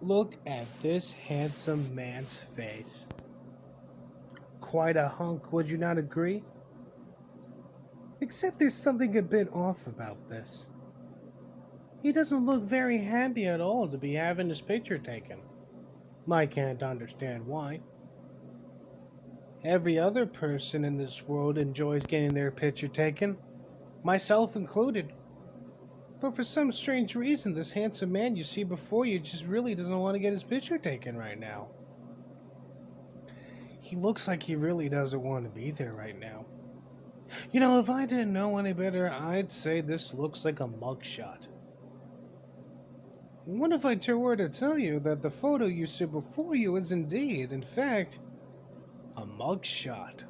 Look at this handsome man's face. Quite a hunk, would you not agree? Except there's something a bit off about this. He doesn't look very happy at all to be having his picture taken. I can't understand why. Every other person in this world enjoys getting their picture taken, myself included. But for some strange reason, this handsome man you see before you just really doesn't want to get his picture taken right now. He looks like he really doesn't want to be there right now. You know, if I didn't know any better, I'd say this looks like a mugshot. What if I were to tell you that the photo you see before you is indeed, in fact, a mugshot?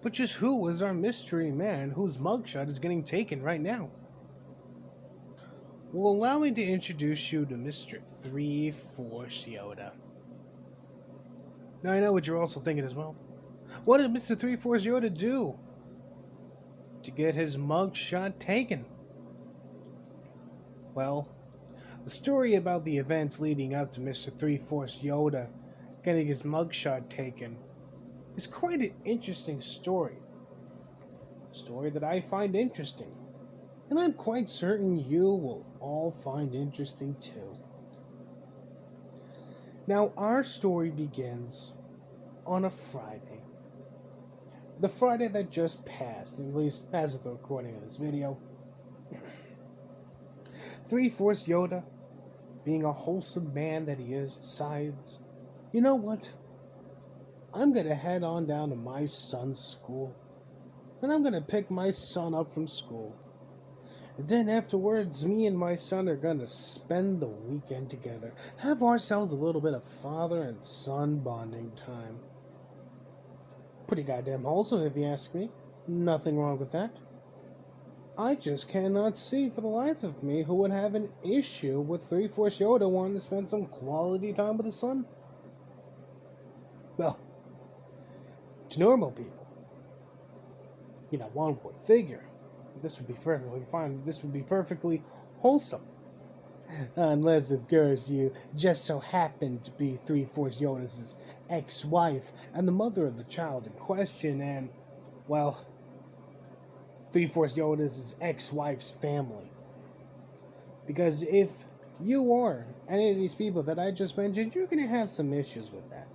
But just who is our mystery man whose mugshot is getting taken right now? Well, allow me to introduce you to Mr. Three-Force Yoda. Now I know what you're also thinking as well. What did Mr. Three-Force Yoda do to get his mugshot taken? Well, the story about the events leading up to Mr. Three-Force Yoda getting his mugshot taken is quite an interesting story. A story that I find interesting, and I'm quite certain you will all find interesting too. Now, our story begins on a Friday. The Friday that just passed, at least as of the recording of this video. Three-Force Yoda, being a wholesome man that he is, decides, you know what? I'm going to head on down to my son's school, and I'm going to pick my son up from school. And then afterwards, me and my son are going to spend the weekend together, have ourselves a little bit of father and son bonding time. Pretty goddamn wholesome, if you ask me. Nothing wrong with that. I just cannot see for the life of me who would have an issue with Three-Force Yoda wanting to spend some quality time with his son. Well, to normal people, one would figure this would be perfectly fine. This would be perfectly wholesome. Unless, of course, you just so happen to be Three-Force Yoda's ex-wife and the mother of the child in question, and, well, Three-Force Yoda's ex-wife's family. Because if you are any of these people that I just mentioned, you're going to have some issues with that.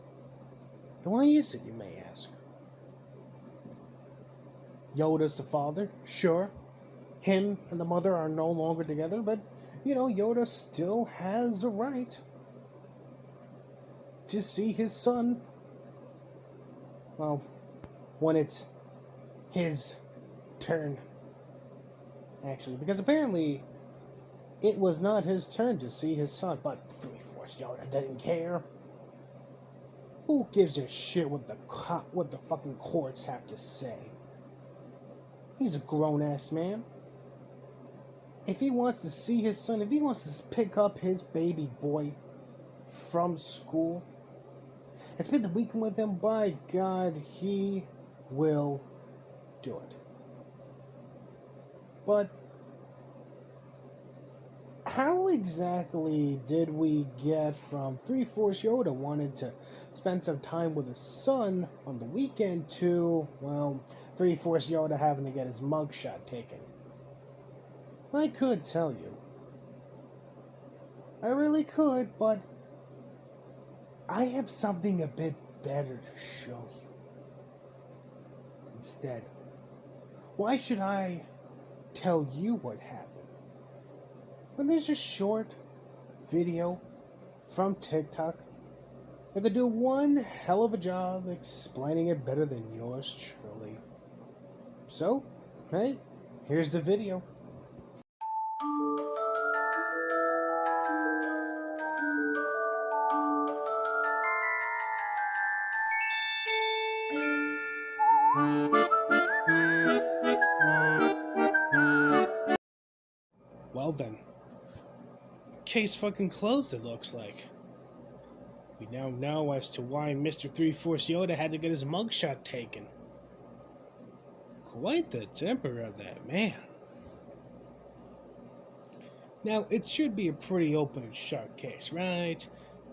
And why is it, you may ask? Yoda's the father, sure. Him and the mother are no longer together, but, Yoda still has a right to see his son, well, when it's his turn, actually, because apparently it was not his turn to see his son, but Three-Force Yoda didn't care. Who gives a shit what the fucking courts have to say? He's a grown-ass man. If he wants to see his son, if he wants to pick up his baby boy from school and spend the weekend with him, by God, he will do it. But how exactly did we get from Three-Force Yoda wanting to spend some time with his son on the weekend to, well, Three-Force Yoda having to get his mugshot taken? I could tell you. I really could, but I have something a bit better to show you. Instead, why should I tell you what happened when there's a short video from TikTok that could do one hell of a job explaining it better than yours truly? So, hey, here's the video. Well then, case fucking closed, it looks like. We now know as to why Mr. Three-Force Yoda had to get his mugshot taken. Quite the temper of that man. Now, it should be a pretty open and shut case, right?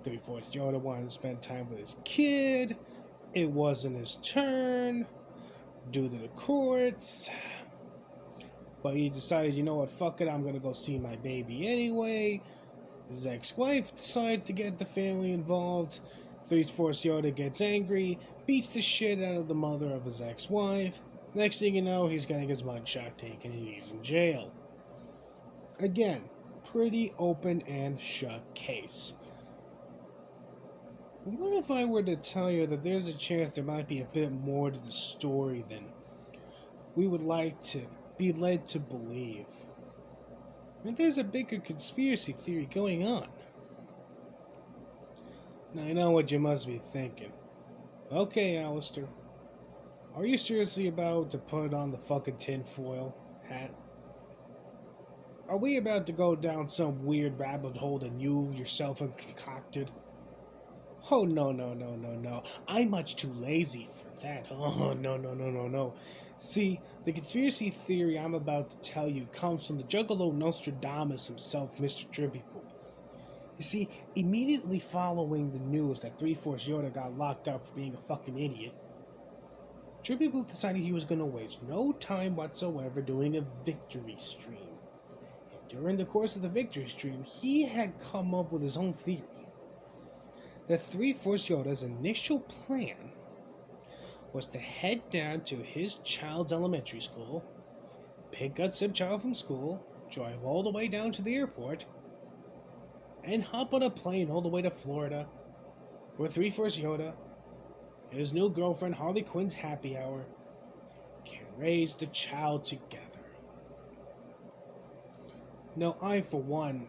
3/4 Yoda wanted to spend time with his kid. It wasn't his turn due to the courts. But he decided, you know what, fuck it, I'm gonna go see my baby anyway. His ex-wife decides to get the family involved. 3/4 Yoda gets angry, beats the shit out of the mother of his ex-wife. Next thing you know, he's getting his mugshot taken and he's in jail. Again, pretty open and shut case. What if I were to tell you that there's a chance there might be a bit more to the story than we would like to be led to believe? And there's a bigger conspiracy theory going on. Now, I know what you must be thinking. Okay, Alistair, are you seriously about to put on the fucking tinfoil hat? Are we about to go down some weird rabbit hole that you yourself have concocted? Oh, no. I'm much too lazy for that. Oh, no. See, the conspiracy theory I'm about to tell you comes from the juggalo Nostradamus himself, Mr. Tribbypool. You see, immediately following the news that 3/4 Yoda got locked up for being a fucking idiot, Tribbypool decided he was going to waste no time whatsoever doing a victory stream. And during the course of the victory stream, he had come up with his own theory that 3/4 Yoda's initial plan was to head down to his child's elementary school, pick up said child from school, drive all the way down to the airport, and hop on a plane all the way to Florida, where 3/4 Yoda and his new girlfriend Harley Quinn's happy hour can raise the child together. Now, I, for one,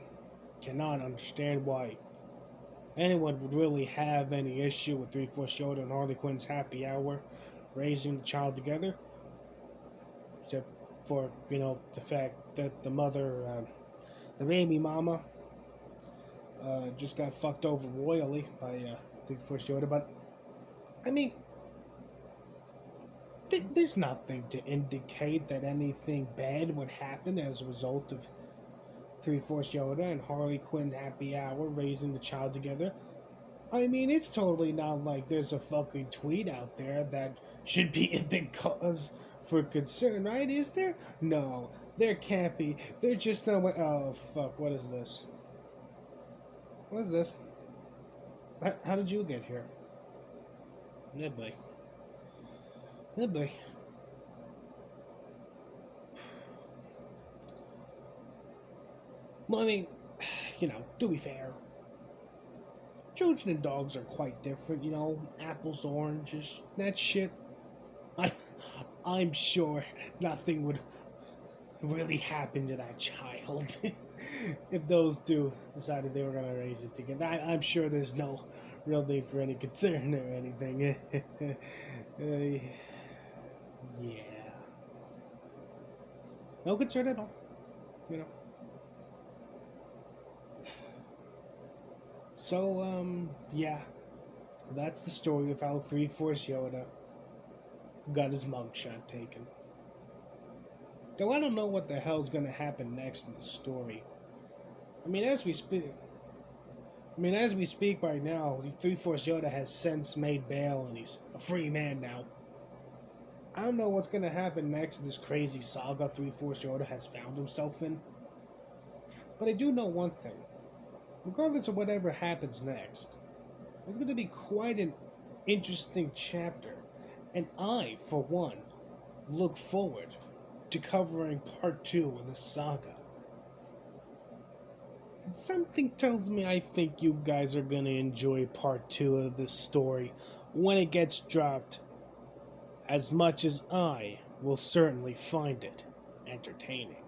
cannot understand why anyone would really have any issue with 3/4 Yoda and Harley Quinn's happy hour raising the child together, except for, the fact that the mother, the baby mama, just got fucked over royally by 3/4 Yoda. But, I mean, there's nothing to indicate that anything bad would happen as a result of 3/4 Yoda and Harley Quinn's happy hour raising the child together. I mean, it's totally not like there's a fucking tweet out there that should be a big cause for concern, right? Is there? No, there can't be. There's just no way. Oh, fuck, what is this? What is this? How did you get here? Yeah, boy. Well, I mean, to be fair, children and dogs are quite different, apples, oranges, that shit. I'm sure nothing would really happen to that child if those two decided they were going to raise it together. I'm sure there's no real need for any concern or anything. Yeah. No concern at all, So, yeah, that's the story of how 3/4 Yoda got his mugshot taken. Though I don't know what the hell's gonna happen next in the story. I mean, as we speak right now, 3/4 Yoda has since made bail and he's a free man now. I don't know what's gonna happen next in this crazy saga 3/4 Yoda has found himself in. But I do know one thing. Regardless of whatever happens next, it's going to be quite an interesting chapter, and I, for one, look forward to covering part 2 of this saga. And something tells me I think you guys are going to enjoy part 2 of this story when it gets dropped, as much as I will certainly find it entertaining.